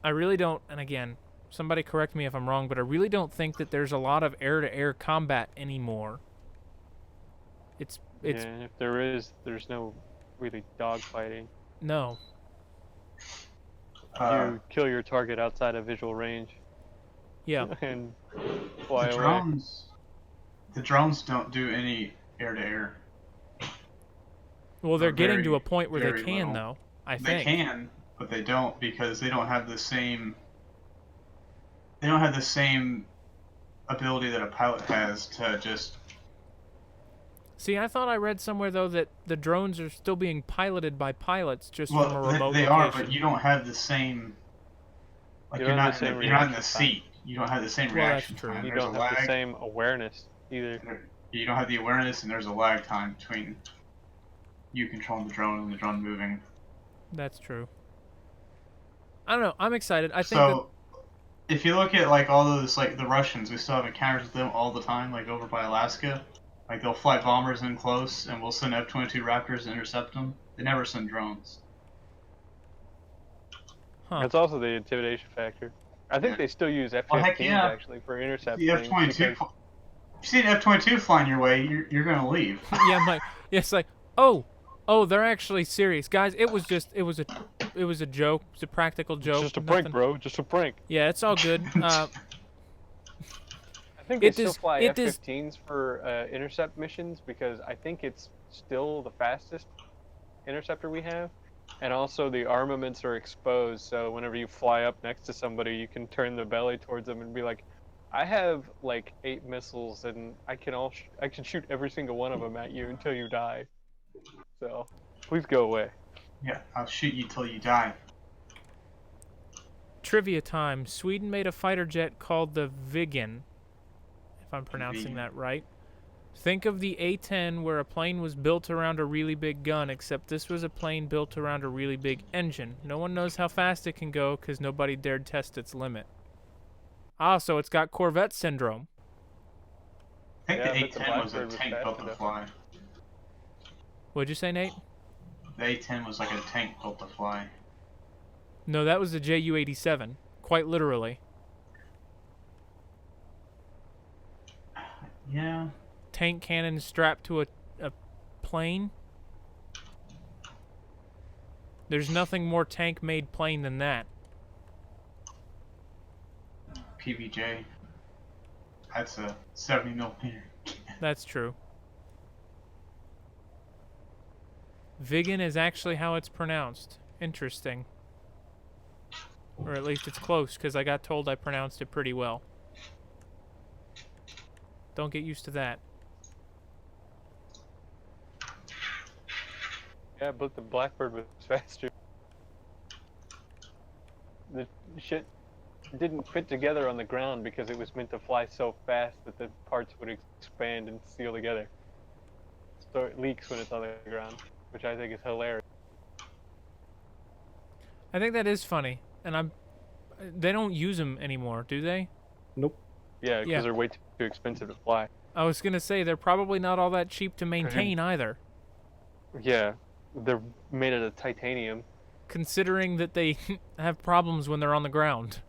I really don't, and again, somebody correct me if I'm wrong, but I really don't think that there's a lot of air-to-air combat anymore. It's Yeah, and if there is, there's no really dogfighting. no. You kill your target outside of visual range. Yeah. And fly the away. drones don't do any air-to-air. Well, they're getting very, to a point where they very can, little. though. I They think. can, but they don't because they don't have the same. They don't have the same ability that a pilot has to just. See, I thought I read somewhere though that the drones are still being piloted by pilots just from a Well, remote they location. are, but you don't have the same. Like You you're don't not, have the same you're not in the reaction time. seat. You don't have the same Well, reaction that's true. time. You There's don't a have lag. the same awareness either. You don't have the awareness, and there's a lag time between you controlling the drone and the drone moving. That's true. I don't know. I'm excited. I think So, if you look at like all those, like the Russians, we still have encounters with them all the time, like over by Alaska. Like they'll fly bombers in close, and we'll send F-22 Raptors to intercept them. They never send drones. Huh. It's also the intimidation factor. I think Yeah. they still use F-15s Well, heck yeah. actually for intercept The things. F-22. because- If you see an F-22 flying your way, you're gonna leave. yeah, I'm like, yeah, it's like, oh, they're actually serious, guys. It was a joke. It's a practical joke. Just a prank, Nothing. bro. Just a prank. Yeah, it's all good. I think they It still is- fly it is- F-15s for intercept missions because I think it's still the fastest interceptor we have. And also the armaments are exposed, so whenever you fly up next to somebody, you can turn the belly towards them and be like, I have like 8 missiles and I can shoot every single one of them at you until you die. So, please go away. Yeah, I'll shoot you till you die. Trivia time. Sweden made a fighter jet called the Viggen, if I'm pronouncing Viggen. that right. Think of the A-10 where a plane was built around a really big gun, except this was a plane built around a really big engine. No one knows how fast it can go because nobody dared test its limit. Ah, so it's got Corvette syndrome. I think Yeah, the but the A-10 was a Blackbird was tank fast built to enough. fly. What'd you say, Nate? The A-10 was like a tank built to fly. No, that was the Ju-87. Quite literally. Yeah. Tank cannon strapped to a plane. There's nothing more tank-made plane than that. PVJ. That's a 70mm. That's true. Vigan is actually how it's pronounced. Interesting. Or at least it's close, because I got told I pronounced it pretty well. Don't get used to that. Yeah, but the Blackbird was faster. The shit didn't fit together on the ground because it was meant to fly so fast that the parts would expand and seal together. So it leaks when it's on the ground, which I think is hilarious. I think that is funny, and they don't use them anymore, do they? Nope. Yeah, because Yeah. they're way too expensive to fly. I was gonna say they're probably not all that cheap to maintain either, Yeah, they're made out of titanium. considering that they have problems when they're on the ground.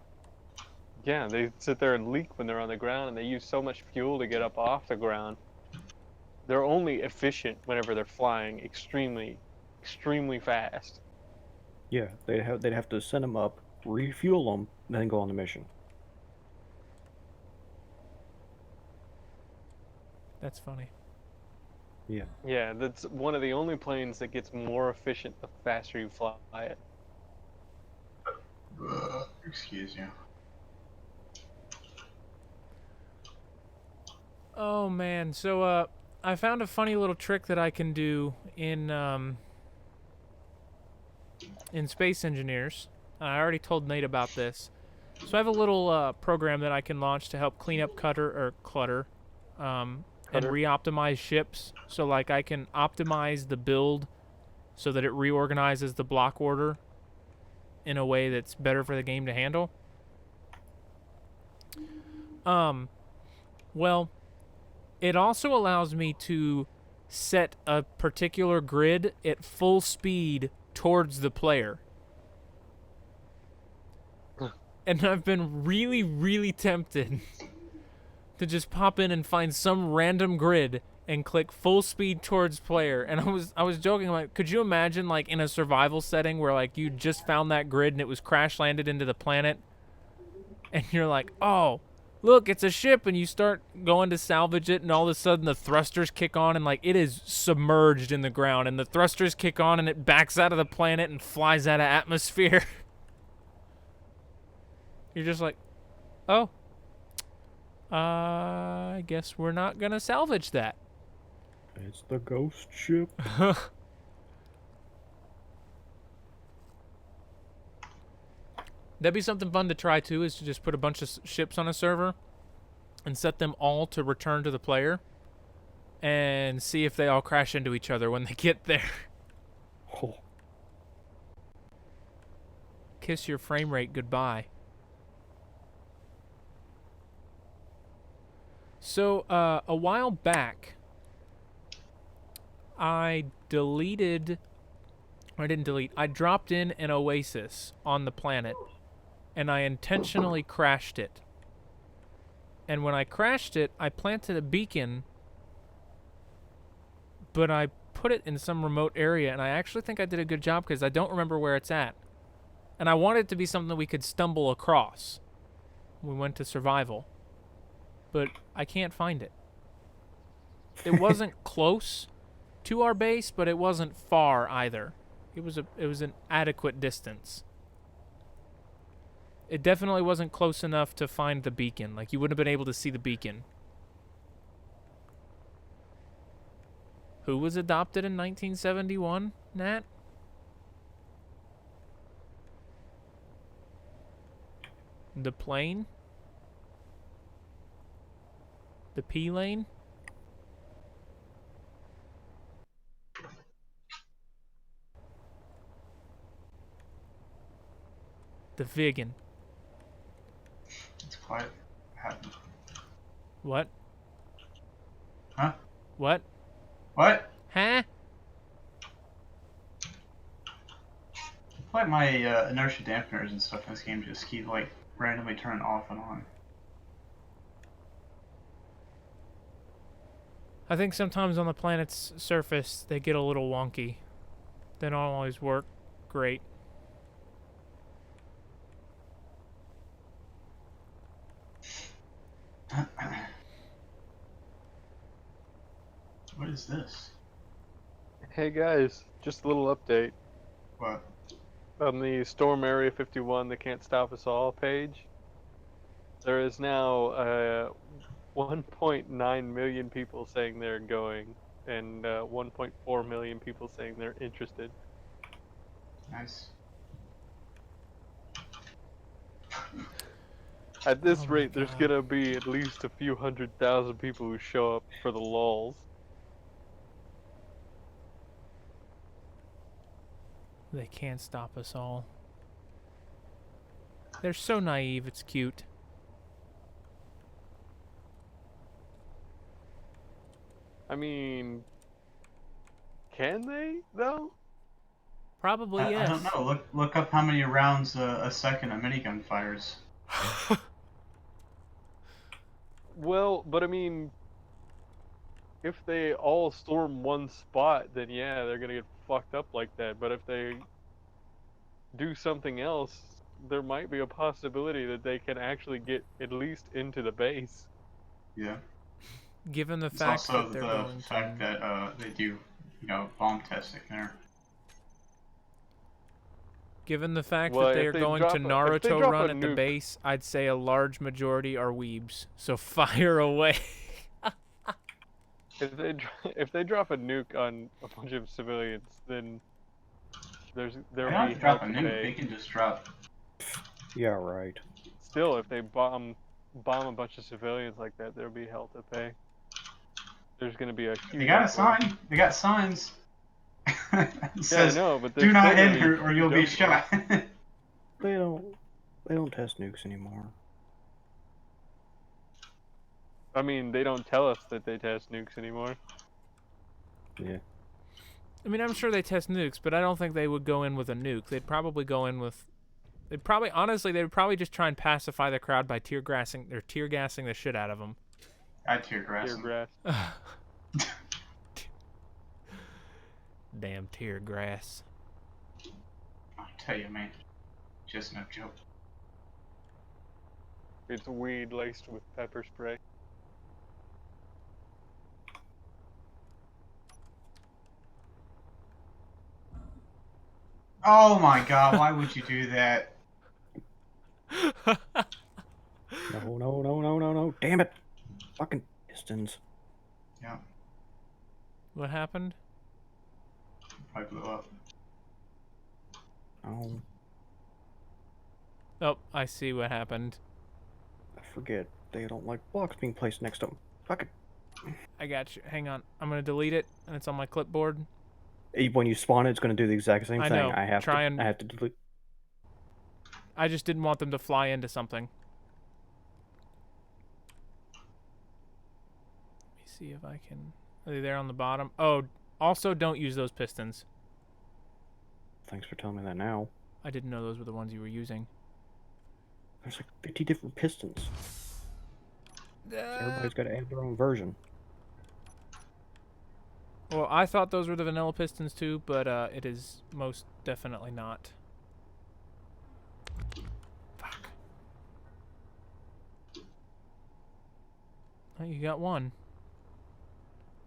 Yeah, they sit there and leak when they're on the ground, and they use so much fuel to get up off the ground. They're only efficient whenever they're flying extremely, extremely fast. Yeah, they'd have to send them up, refuel them, then go on the mission. That's funny. Yeah. Yeah, that's one of the only planes that gets more efficient the faster you fly it. Excuse you. Oh man, so I found a funny little trick that I can do in Space Engineers. I already told Nate about this. So I have a little program that I can launch to help clean up clutter, and re-optimize ships. So like I can optimize the build so that it reorganizes the block order in a way that's better for the game to handle. Well, it also allows me to set a particular grid at full speed towards the player. And I've been really, really tempted to just pop in and find some random grid and click full speed towards player. And I was joking, like, could you imagine like in a survival setting where like you just found that grid and it was crash landed into the planet, and you're like, oh, look, it's a ship, and you start going to salvage it, and all of a sudden the thrusters kick on, and like it is submerged in the ground, and the thrusters kick on, and it backs out of the planet and flies out of atmosphere. You're just like, oh, I guess we're not gonna salvage that. It's the ghost ship. That'd be something fun to try too, is to just put a bunch of ships on a server and set them all to return to the player and see if they all crash into each other when they get there. Oh. Kiss your frame rate goodbye. So, a while back, I dropped in an oasis on the planet, and I intentionally crashed it. And when I crashed it, I planted a beacon, but I put it in some remote area, and I actually think I did a good job because I don't remember where it's at. And I wanted it to be something that we could stumble across. We went to survival. But I can't find it. It wasn't close to our base, but it wasn't far either. It was an adequate distance. It definitely wasn't close enough to find the beacon. Like, you wouldn't have been able to see the beacon. Who was adopted in 1971, Nat? The plane? The P lane? The Vigan. It's quite happened. What? Huh? What? What? Huh? Like my inertia dampeners and stuff in this game just keep like randomly turning off and on. I think sometimes on the planet's surface they get a little wonky. They don't always work great. What is this? Hey guys, just a little update. What? On the Storm Area 51, the Can't Stop Us All page, there is now 1.9 million people saying they're going, and 1.4 million people saying they're interested. Nice. At this Oh my rate, there's God. gonna be at least a few 100,000 people who show up for the lulz. They can't stop us all. They're so naive, it's cute. I mean, can they though? Probably I yes. don't know. Look up how many rounds a second a minigun fires. Well, but I mean, if they all storm one spot, then yeah, they're gonna get fucked up like that. But if they do something else, there might be a possibility that they can actually get at least into the base. Yeah. Given the It's fact also that they're the going fact to... that they do, bomb testing there. Given the fact Well, that they if are they going drop to if they Naruto drop run a at the nuke, base, I'd say a large majority are weebs. So fire away. if they drop a nuke on a bunch of civilians, then They there'll don't have be to hell drop a to nuke. They pay. can just drop. Yeah, right. Still, if they bomb a bunch of civilians like that, there'll be hell to pay. There's gonna be a huge. They got a uproar. sign. They got signs. It Yeah, says, I know, but "Do there's still not gonna be enter, or you'll be huge uproar. shot." They don't test nukes anymore. I mean, they don't tell us that they test nukes anymore. Yeah. I mean, I'm sure they test nukes, but I don't think they would go in with a nuke. They'd probably go in with... Honestly, they would probably just try and pacify the crowd by tear gassing the shit out of them. I tear grass. Tear grass. Damn tear grass. I tell you, man, just no joke. It's weed laced with pepper spray. Oh my God! Why would you do that? No. Damn it. Fucking pistons. Yeah, What happened? I blew up. Oh, Oh, I see what happened. I forget. They don't like blocks being placed next to them. Fuck I got you. Hang on. I'm going to delete it, and it's on my clipboard. it. When you spawn it, it's going to do the exact same I thing. know. I have Try and- to delete. I just didn't want them to fly into something. Let me see if I can... Are they there on the bottom? Oh, also don't use those pistons. Thanks for telling me that now. I didn't know those were the ones you were using. There's like 50 different pistons. Everybody's got to add their own version. Well, I thought those were the vanilla pistons too, but it is most definitely not. Fuck. Oh, you got one.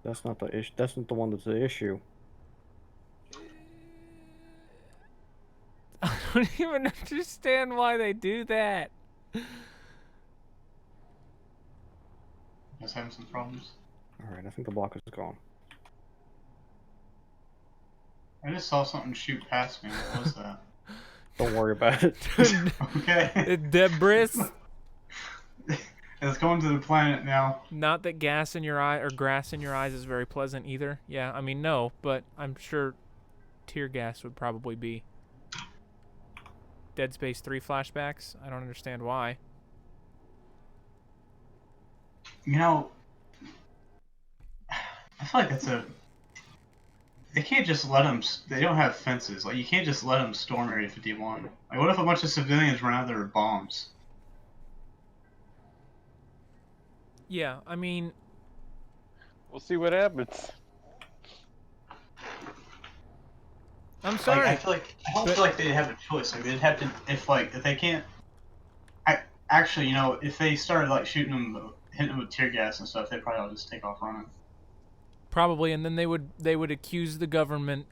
That's not the issue. That's not the one that's the issue. I don't even understand why they do that. Just having some problems. Alright, I think the block is gone. I just saw something shoot past me. What was that? Don't worry about it. Okay. Debris. It's going to the planet now. Not that gas in your eye or grass in your eyes is very pleasant either. Yeah, I mean, no, but I'm sure tear gas would probably be. Dead Space 3 flashbacks? I don't understand why. You know, I feel like that's a... They can't just let them... They don't have fences. Like, you can't just let them storm Area 51. Like, what if a bunch of civilians run out there with bombs? Yeah, I mean... We'll see what happens. I'm sorry. Like, I don't feel like they'd have a choice. Like, they'd have to... If they can't... Actually, if they started, like, shooting them hit them with tear gas and stuff, they'd probably all just take off running. Probably, and then they would accuse the government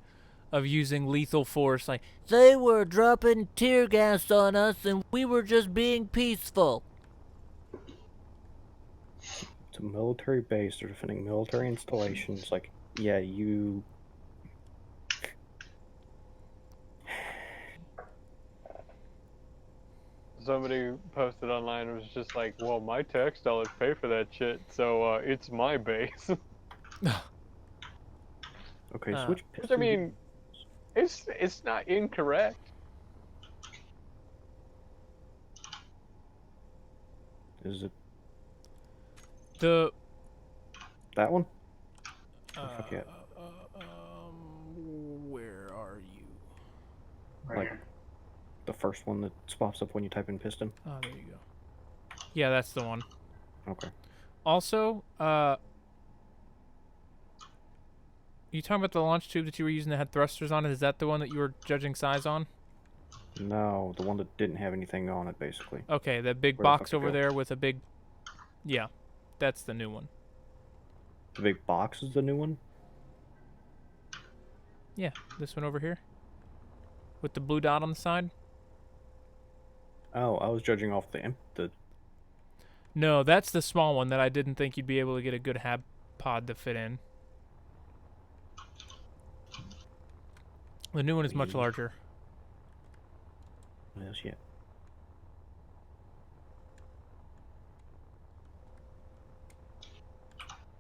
of using lethal force, like they were dropping tear gas on us and we were just being peaceful. It's a military base. They're defending military installations. Like, yeah, you. Somebody posted online, it was just like, well, my tax dollars pay for that shit, so it's my base. Okay, Uh, switch Which, I piston. mean, it's not incorrect. Is it The that one? I forget. where are you? Right Like- here. The first one that pops up when you type in piston? Oh, there you go. Yeah, that's the one. Okay. Also, you talking about the launch tube that you were using that had thrusters on it? Is that the one that you were judging size on? No, the one that didn't have anything on it, basically. Okay, that big Where the box fuck it over go? there with a big... Yeah, that's the new one. The big box is the new one? Yeah, this one over here. With the blue dot on the side. Oh, I was judging off the No, that's the small one that I didn't think you'd be able to get a good hab pod to fit in. The new one is much larger. Yes, yeah.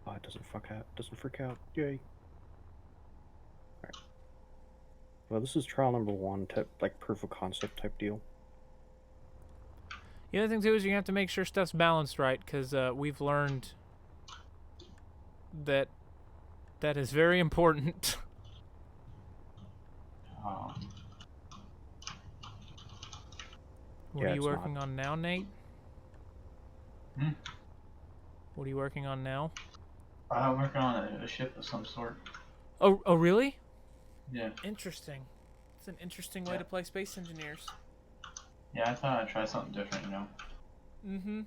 Oh, it doesn't freak out. Yay. Alright. Well, this is trial number 1, like proof of concept type deal. The other thing too is you have to make sure stuff's balanced right, because we've learned that that is very important. What Yeah, are you it's working on now, Nate? Hmm? What are you working on now? I'm working on a ship of some sort. Oh, really? Yeah. Interesting. It's an interesting way Yeah. to play Space Engineers. Yeah, I thought I'd try something different, you know. Mm-hmm.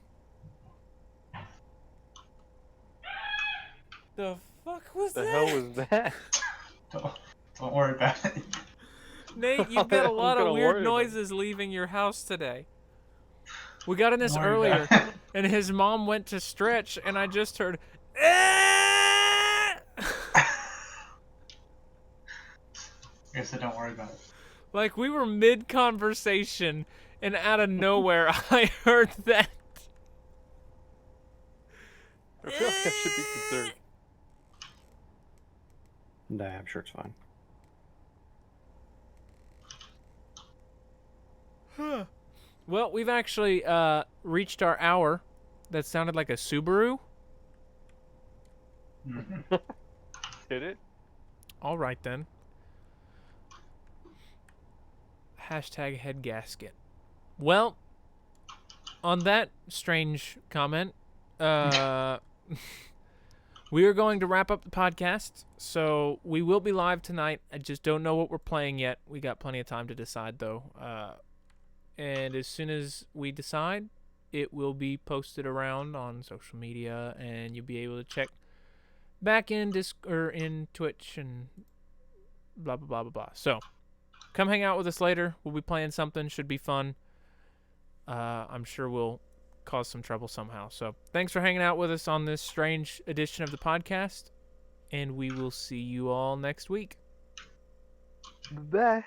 The fuck was The that? hell was that? Don't worry about it. Nate, you've got a I'm lot of gonna weird worry about it. noises leaving your house today. We got in this Don't worry earlier, about it. and his mom went to stretch, and I just heard, "Ah!" I said don't worry about it. Like we were mid-conversation, and out of nowhere, I heard that. I feel like I should be concerned. Nah, I'm sure it's fine. Well, we've actually reached our hour. That sounded like a Subaru. Did it? All right, then. Hashtag head gasket. Well, on that strange comment, we are going to wrap up the podcast. So we will be live tonight. I just don't know what we're playing yet. We got plenty of time to decide, though. And as soon as we decide, it will be posted around on social media, and you'll be able to check back in in Twitch and blah blah blah blah blah. So come hang out with us later. We'll be playing something. Should be fun. I'm sure we'll cause some trouble somehow. So thanks for hanging out with us on this strange edition of the podcast, and we will see you all next week. Bye.